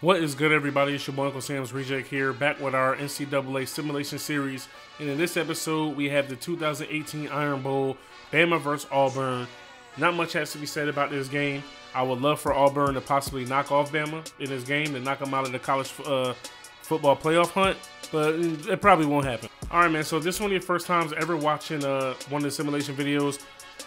What is good, everybody? It's your boy Uncle Sam's Reject here, back with our NCAA simulation series. And in this episode, we have the 2018 Iron Bowl, Bama vs. Auburn. Not much has to be said about this game. I would love for Auburn to possibly knock off Bama in this game and knock them out of the college football playoff hunt, but it probably won't happen. All right, man, so this is one of your first times ever watching one of the simulation videos.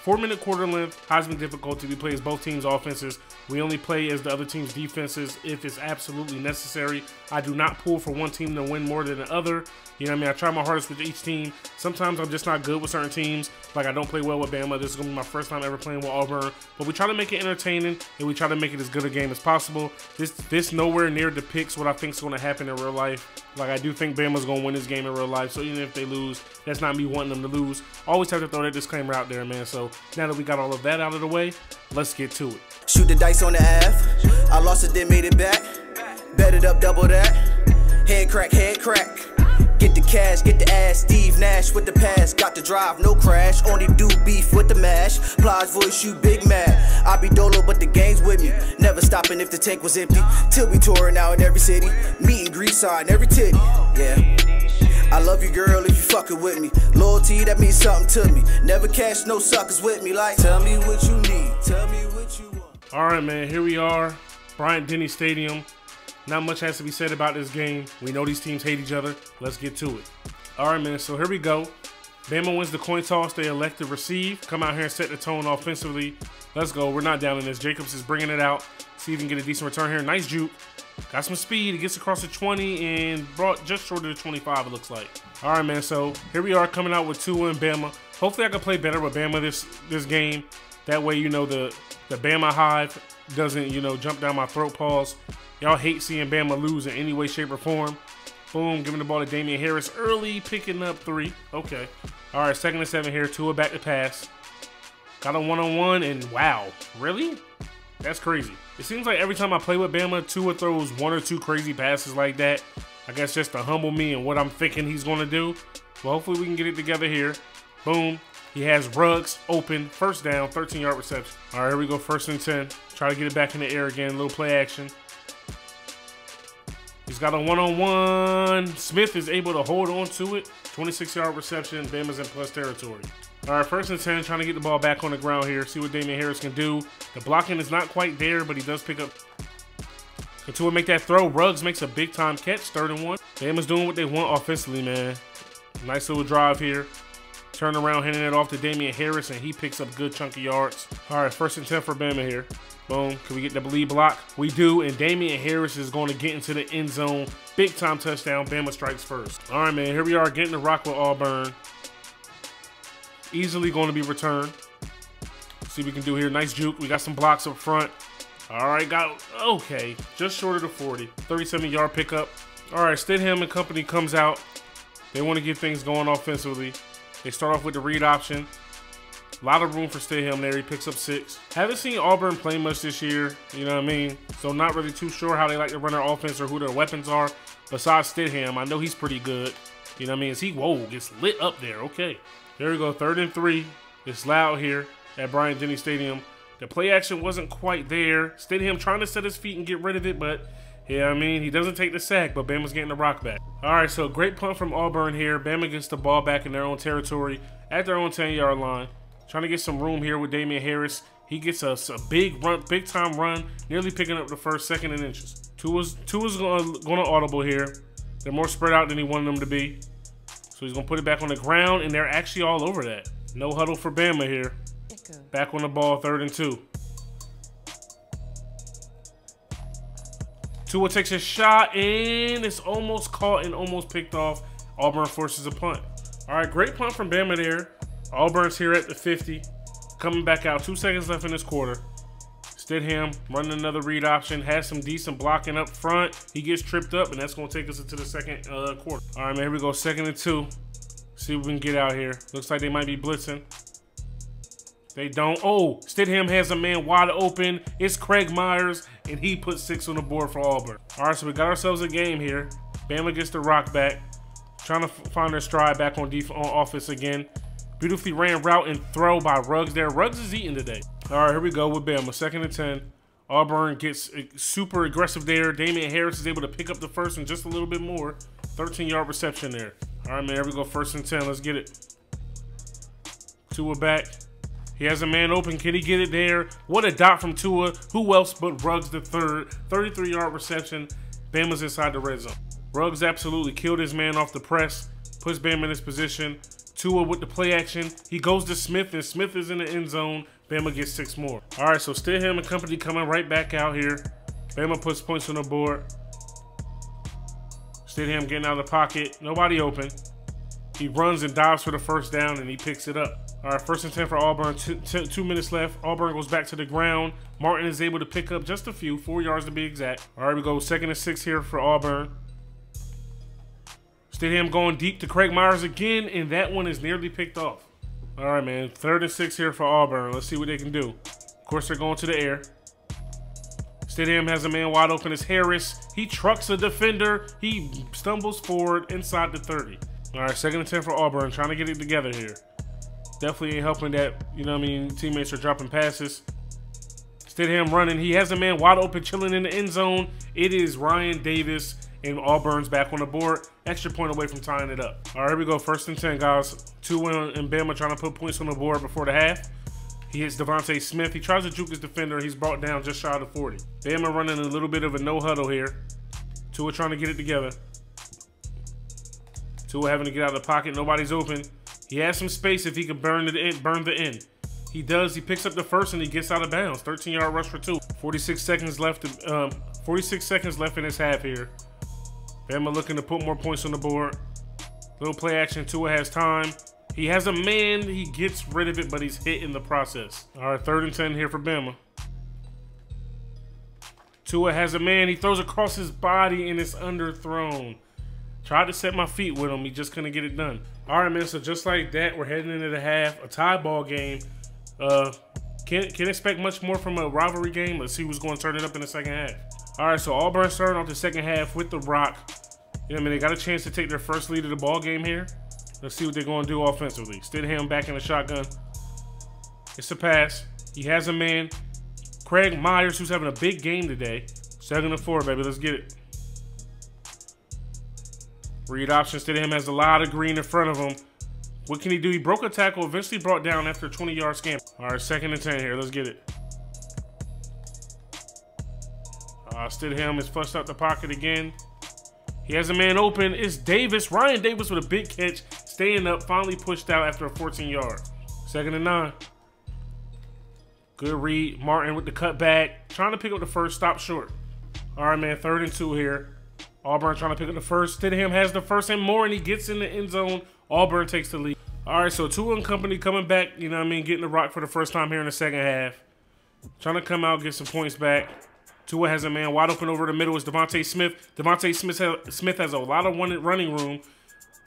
4-minute quarter length, Heisman difficulty. We play as both teams' offenses. We only play as the other team's defenses if it's absolutely necessary. I do not pull for one team to win more than the other. You know what I mean? I try my hardest with each team. Sometimes I'm just not good with certain teams. Like, I don't play well with Bama. This is going to be my first time ever playing with Auburn. But we try to make it entertaining, and we try to make it as good a game as possible. This nowhere near depicts what I think is going to happen in real life. Like, I do think Bama's going to win this game in real life. So even if they lose, that's not me wanting them to lose. Always have to throw that disclaimer out there, man. So now that we got all of that out of the way, let's get to it. Shoot the dice on the half. I lost it, then made it back. Bet it up, double that. Head crack, head crack. Get the cash, get the ass. Steve Nash with the pass. Got the drive, no crash. Only do beef with the mash. Plies voice, you big mad. I be dolo, but the gang's with me. Never stopping if the tank was empty. Till we touring out in every city. Meet and greet sign every titty. Yeah. I love you, girl, if you fucking with me. Loyalty, that means something to me. Never catch no suckers with me. Like, tell me what you need. Tell me what you want. All right, man, here we are. Bryant-Denny Stadium. Not much has to be said about this game. We know these teams hate each other. Let's get to it. All right, man, so here we go. Bama wins the coin toss. They elect to receive. Come out here and set the tone offensively. Let's go. We're not down in this. Jacobs is bringing it out. See if we can get a decent return here. Nice juke. Got some speed. He gets across the 20 and brought just short of the 25, it looks like. All right, man, so here we are coming out with Tua and Bama. Hopefully I can play better with Bama this game. That way, you know, the Bama hive doesn't, you know, jump down my throat. Pause. Y'all hate seeing Bama lose in any way, shape, or form. Boom, giving the ball to Damian Harris early, picking up 3. Okay. All right, 2nd and 7 here. Tua back to pass. Got a one-on-one, and wow, really? That's crazy. It seems like every time I play with Bama, Tua throws 1 or 2 crazy passes like that. I guess just to humble me and what I'm thinking he's going to do. Well, hopefully we can get it together here. Boom. He has Ruggs open. First down, 13-yard reception. All right, here we go, 1st and 10. Try to get it back in the air again. A little play action. He's got a one-on-one. Smith is able to hold on to it. 26-yard reception. Bama's in plus territory. All right, 1st and 10. Trying to get the ball back on the ground here. See what Damian Harris can do. The blocking is not quite there, but he does pick up. Tua make that throw. Ruggs makes a big-time catch. 3rd and 1. Bama's doing what they want offensively, man. Nice little drive here. Turn around, handing it off to Damian Harris, and he picks up good chunky yards. All right, 1st and 10 for Bama here. Boom. Can we get the lead block? We do, and Damian Harris is going to get into the end zone. Big-time touchdown. Bama strikes first. All right, man. Here we are getting the rock with Auburn. Easily going to be returned. See what we can do here. Nice juke. We got some blocks up front. All right, okay. Just short of the 40. 37-yard pickup. All right, Stidham and company comes out. They want to get things going offensively. They start off with the read option. A lot of room for Stidham there. He picks up 6. Haven't seen Auburn play much this year. You know what I mean? So not really too sure how they like to run their offense or who their weapons are. Besides Stidham, I know he's pretty good. You know what I mean? Whoa, gets lit up there. Okay. There we go. 3rd and 3. It's loud here at Bryant-Denny Stadium. The play action wasn't quite there. Stidham trying to set his feet and get rid of it, but yeah, I mean, he doesn't take the sack, but Bama's getting the rock back. All right, so great punt from Auburn here. Bama gets the ball back in their own territory at their own 10-yard line. Trying to get some room here with Damian Harris. He gets a big run, big-time run, nearly picking up the 1st, 2nd, and inches. Tua's going to audible here. They're more spread out than he wanted them to be. So he's going to put it back on the ground, and they're actually all over that. No huddle for Bama here. Back on the ball, 3rd and 2. Tua takes a shot, and it's almost caught and almost picked off. Auburn forces a punt. All right, great punt from Bama there. Auburn's here at the 50. Coming back out. 2 seconds left in this quarter. Stidham running another read option. Has some decent blocking up front. He gets tripped up, and that's going to take us into the 2nd quarter. All right, man, here we go. 2nd and 2. See what we can get out here. Looks like they might be blitzing. They don't. Oh, Stidham has a man wide open. It's Craig Myers, and he puts 6 on the board for Auburn. All right, so we got ourselves a game here. Bama gets the rock back. Trying to find their stride back on offense again. Beautifully ran route and throw by Ruggs there. Ruggs is eating today. All right, here we go with Bama. 2nd and 10. Auburn gets super aggressive there. Damian Harris is able to pick up the first and just a little bit more. 13-yard reception there. All right, man, here we go. 1st and 10. Let's get it. Tua back. He has a man open. Can he get it there? What a dot from Tua. Who else but Ruggs the third? 33-yard reception. Bama's inside the red zone. Ruggs absolutely killed his man off the press. Puts Bama in his position. Tua with the play action. He goes to Smith, and Smith is in the end zone. Bama gets 6 more. All right, so Stidham and company coming right back out here. Bama puts points on the board. Stidham getting out of the pocket. Nobody open. He runs and dives for the 1st down, and he picks it up. All right, 1st and 10 for Auburn. 2 minutes left. Auburn goes back to the ground. Martin is able to pick up just a few, 4 yards to be exact. All right, we go 2nd and 6 here for Auburn. Stidham going deep to Craig Myers again, and that one is nearly picked off. All right, man. 3rd and 6 here for Auburn. Let's see what they can do. Of course, they're going to the air. Stidham has a man wide open as Harris. He trucks a defender. He stumbles forward inside the 30. All right, 2nd and 10 for Auburn. Trying to get it together here. Definitely ain't helping that, you know what I mean, teammates are dropping passes. Stidham running. He has a man wide open chilling in the end zone. It is Ryan Davis, and Auburn's back on the board. Extra point away from tying it up. All right, here we go. 1st and 10, guys. Tua and Bama trying to put points on the board before the half. He hits Devontae Smith. He tries to juke his defender. He's brought down just shy of 40. Bama running a little bit of a no huddle here. Tua trying to get it together. Tua having to get out of the pocket. Nobody's open. He has some space if he could burn the end. He does. He picks up the 1st and he gets out of bounds. 13-yard rush for 2. 46 seconds left. 46 seconds left in this half here. Bama looking to put more points on the board. Little play action. Tua has time. He has a man. He gets rid of it, but he's hit in the process. All right, 3rd and 10 here for Bama. Tua has a man. He throws across his body and it's underthrown. Tried to set my feet with him. He just couldn't get it done. All right, man. So just like that, we're heading into the half. A tie ball game. Can't expect much more from a rivalry game. Let's see who's going to turn it up in the 2nd half. All right, so Auburn starting off the 2nd half with the rock. You know what I mean? They got a chance to take their first lead of the ball game here. Let's see what they're going to do offensively. Stidham back in the shotgun. It's a pass. He has a man. Craig Myers, who's having a big game today. 2nd and 4, baby. Let's get it. Read option. Stidham has a lot of green in front of him. What can he do? He broke a tackle, eventually brought down after a 20-yard scamper. All right, 2nd and 10 here. Let's get it. Stidham is flushed out the pocket again. He has a man open. It's Davis. Ryan Davis with a big catch. Staying up. Finally pushed out after a 14-yard. 2nd and 9. Good read. Martin with the cutback. Trying to pick up the 1st. Stop short. All right, man. 3rd and 2 here. Auburn trying to pick up the 1st. Stidham has the 1st and more, and he gets in the end zone. Auburn takes the lead. All right, so Tua and company coming back, you know what I mean, getting the rock for the 1st time here in the 2nd half. Trying to come out, get some points back. Tua has a man wide open over the middle. It's Devontae Smith. Devontae Smith has a lot of running room.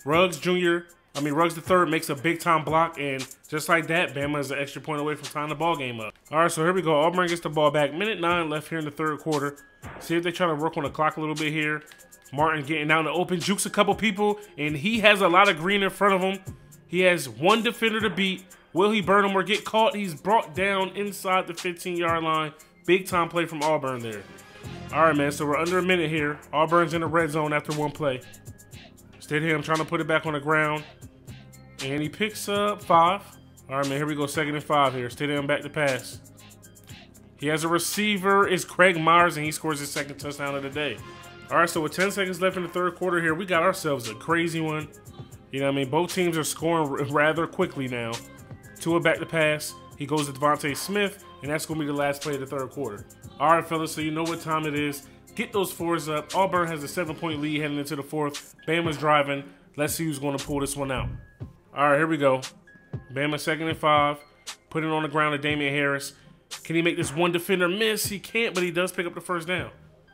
Ruggs the third makes a big-time block, and just like that, Bama is an extra point away from tying the ball game up. All right, so here we go. Auburn gets the ball back. Minute 9 left here in the 3rd quarter. See if they try to work on the clock a little bit here. Martin getting down the open, jukes a couple people, and he has a lot of green in front of him. He has one defender to beat. Will he burn him or get caught? He's brought down inside the 15-yard line. Big-time play from Auburn there. All right, man, so we're under a minute here. Auburn's in the red zone after 1 play. Stidham trying to put it back on the ground. And he picks up 5. All right, man, here we go, 2nd and 5 here. Stidham back to pass. He has a receiver. It's Craig Myers, and he scores his 2nd touchdown of the day. All right, so with 10 seconds left in the 3rd quarter here, we got ourselves a crazy one. You know what I mean? Both teams are scoring rather quickly now. Tua back to pass. He goes to Devontae Smith, and that's going to be the last play of the 3rd quarter. All right, fellas, so you know what time it is. Get those 4s up. Auburn has a 7-point lead heading into the 4th. Bama's driving. Let's see who's going to pull this one out. All right, here we go. Bama 2nd and 5. Put it on the ground to Damian Harris. Can he make this one defender miss? He can't, but he does pick up the 1st down.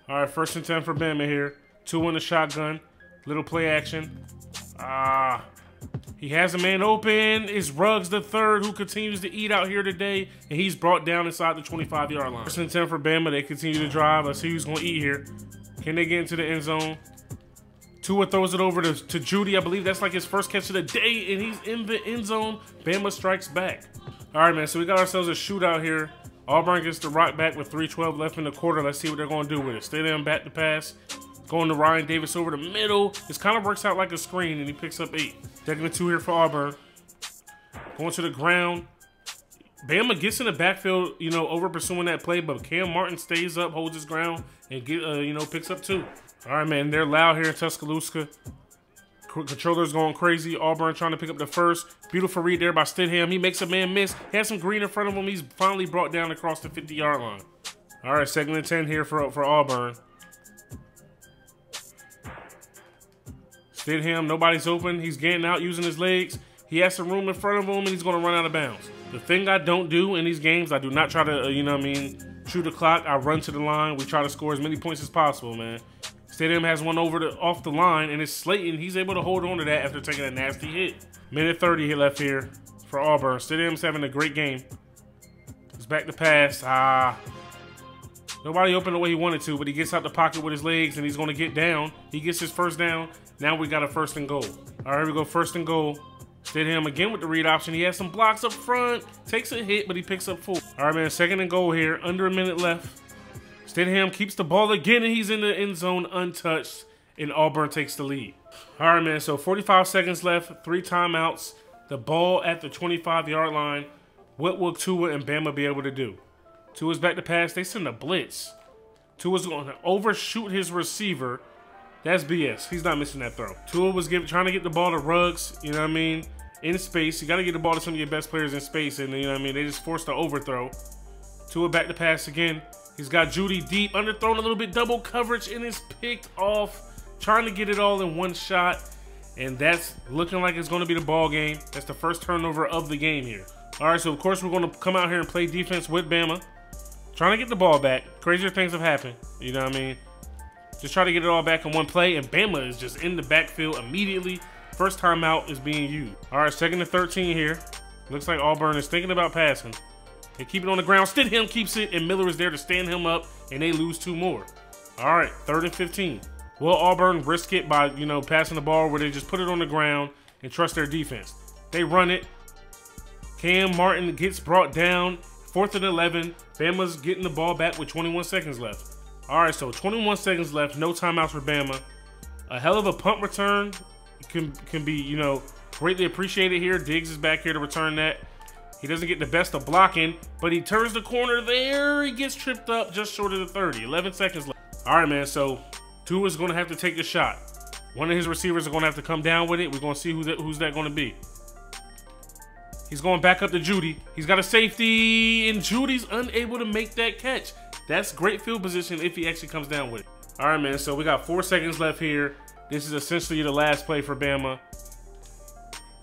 All right, 1st and 10 for Bama here. 2 in the shotgun. Little play action. He has a man open. It's Ruggs the third who continues to eat out here today, and he's brought down inside the 25-yard line. 1st and 10 for Bama. They continue to drive. Let's see who's going to eat here. Can they get into the end zone? Tua throws it over to Judy. I believe that's like his 1st catch of the day, and he's in the end zone. Bama strikes back. All right, man, so we got ourselves a shootout here. Auburn gets the rock back with 3:12 left in the quarter. Let's see what they're going to do with it. Stay there and back the pass. Going to Ryan Davis over the middle. This kind of works out like a screen, and he picks up 8. Taking the 2 here for Auburn. Going to the ground. Bama gets in the backfield, you know, over pursuing that play, but Cam Martin stays up, holds his ground, and picks up 2. All right, man, they're loud here in Tuscaloosa. Controller's going crazy. Auburn trying to pick up the first. Beautiful read there by Stidham. He makes a man miss. He has some green in front of him. He's finally brought down across the 50-yard line. All right, 2nd and 10 here for Auburn. Stidham, nobody's open. He's getting out using his legs. He has some room in front of him, and he's going to run out of bounds. The thing I don't do in these games, I do not try to, shoot the clock. I run to the line. We try to score as many points as possible, man. Stidham has one off the line, and it's Slayton. He's able to hold on to that after taking a nasty hit. Minute 30 left here for Auburn. Stidham's having a great game. He's back to pass. Nobody opened the way he wanted to, but he gets out the pocket with his legs, and he's going to get down. He gets his first down. Now we got a 1st and goal. All right, here we go, 1st and goal. Stidham again with the read option. He has some blocks up front. Takes a hit, but he picks up 4. All right, man, 2nd and goal here. Under a minute left. Stidham keeps the ball again, and he's in the end zone untouched, and Auburn takes the lead. All right, man, so 45 seconds left, 3 timeouts, the ball at the 25-yard line. What will Tua and Bama be able to do? Tua's back to pass. They send a blitz. Tua's going to overshoot his receiver. That's BS. He's not missing that throw. Tua was trying to get the ball to Ruggs, you know what I mean, in space. You got to get the ball to some of your best players in space, and you know what I mean, they just forced the overthrow. Tua back to pass again. He's got Judy deep, underthrown a little bit, double coverage, and it's picked off. Trying to get it all in one shot, and that's looking like it's going to be the ball game. That's the first turnover of the game here. All right, so of course we're going to come out here and play defense with Bama. Trying to get the ball back. Crazier things have happened, you know what I mean? Just try to get it all back in one play, and Bama is just in the backfield immediately. First timeout is being used. All right, 2nd and 13 here. Looks like Auburn is thinking about passing. They keep it on the ground. Stidham keeps it, and Miller is there to stand him up, and they lose 2 more. All right, 3rd and 15. Will Auburn risk it by, passing the ball where they just put it on the ground and trust their defense? They run it. Cam Martin gets brought down. 4th and 11. Bama's getting the ball back with 21 seconds left. All right, so 21 seconds left. No timeouts for Bama. A hell of a punt return can be, greatly appreciated here. Diggs is back here to return that. He doesn't get the best of blocking, but he turns the corner there. He gets tripped up just short of the 30. 11 seconds left. All right, man, so Tua's going to have to take the shot. One of his receivers are going to have to come down with it. We're going to see who's that going to be. He's going back up to Judy. He's got a safety, and Judy's unable to make that catch. That's great field position if he actually comes down with it. All right, man, so we got 4 seconds left here. This is essentially the last play for Bama.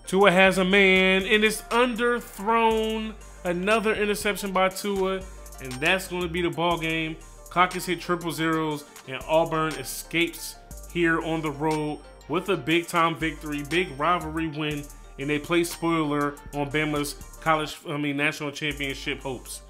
Tua has a man, and it's underthrown. Another interception by Tua, and that's going to be the ball game. Clock is hit 000, and Auburn escapes here on the road with a big-time victory, big rivalry win, and they play spoiler on Bama's national championship hopes.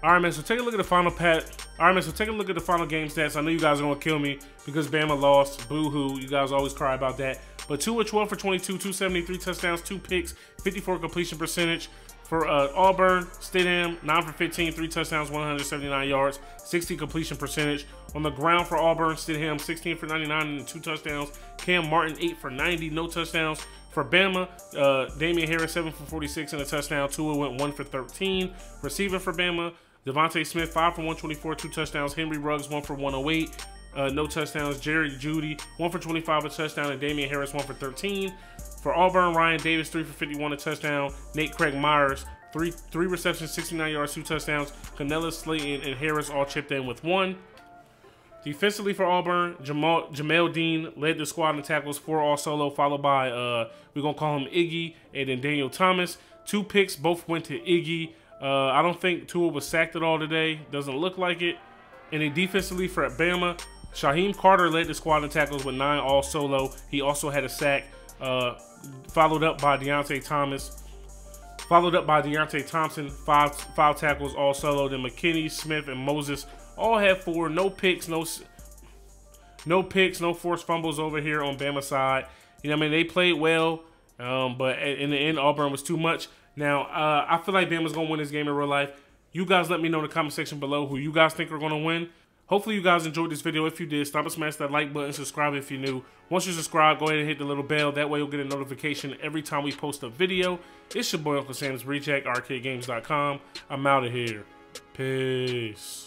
All right, man, so take a look at the final final game stats. I know you guys are going to kill me because Bama lost. Boo-hoo. You guys always cry about that. But Tua 12 for 22, 273 touchdowns, 2 picks, 54 completion percentage. For Auburn, Stidham, 9 for 15, 3 touchdowns, 179 yards, 60 completion percentage. On the ground for Auburn, Stidham, 16 for 99 and 2 touchdowns. Cam Martin, 8 for 90, no touchdowns. For Bama, Damian Harris, 7 for 46 and a touchdown. Tua went 1 for 13. Receiving for Bama, Devontae Smith, 5 for 124, 2 touchdowns. Henry Ruggs, 1 for 108. No touchdowns. Jerry Judy, 1 for 25, a touchdown, and Damian Harris, 1 for 13. For Auburn, Ryan Davis, 3 for 51, a touchdown. Nate Craig Myers, 3 receptions, 69 yards, 2 touchdowns. Canella, Slayton, and Harris all chipped in with 1. Defensively for Auburn, Jamel Dean led the squad in tackles, 4 all solo, followed by, we're going to call him Iggy, and then Daniel Thomas. 2 picks, both went to Iggy. I don't think Tua was sacked at all today. Doesn't look like it. And then defensively for Bama, Shaheem Carter led the squad in tackles with 9 all solo. He also had a sack, followed up by Deontay Thompson, 5 tackles all solo. Then McKinney, Smith, and Moses all had 4. No picks, no forced fumbles over here on Bama side. You know what I mean? They played well, but in the end, Auburn was too much. Now, I feel like Bama's going to win this game in real life. You guys let me know in the comment section below who you guys think are going to win. Hopefully you guys enjoyed this video. If you did, stop and smash that like button, subscribe if you're new. Once you subscribe, go ahead and hit the little bell. That way you'll get a notification every time we post a video. It's your boy Uncle Sam's Reject, arcadegames.com. I'm out of here. Peace.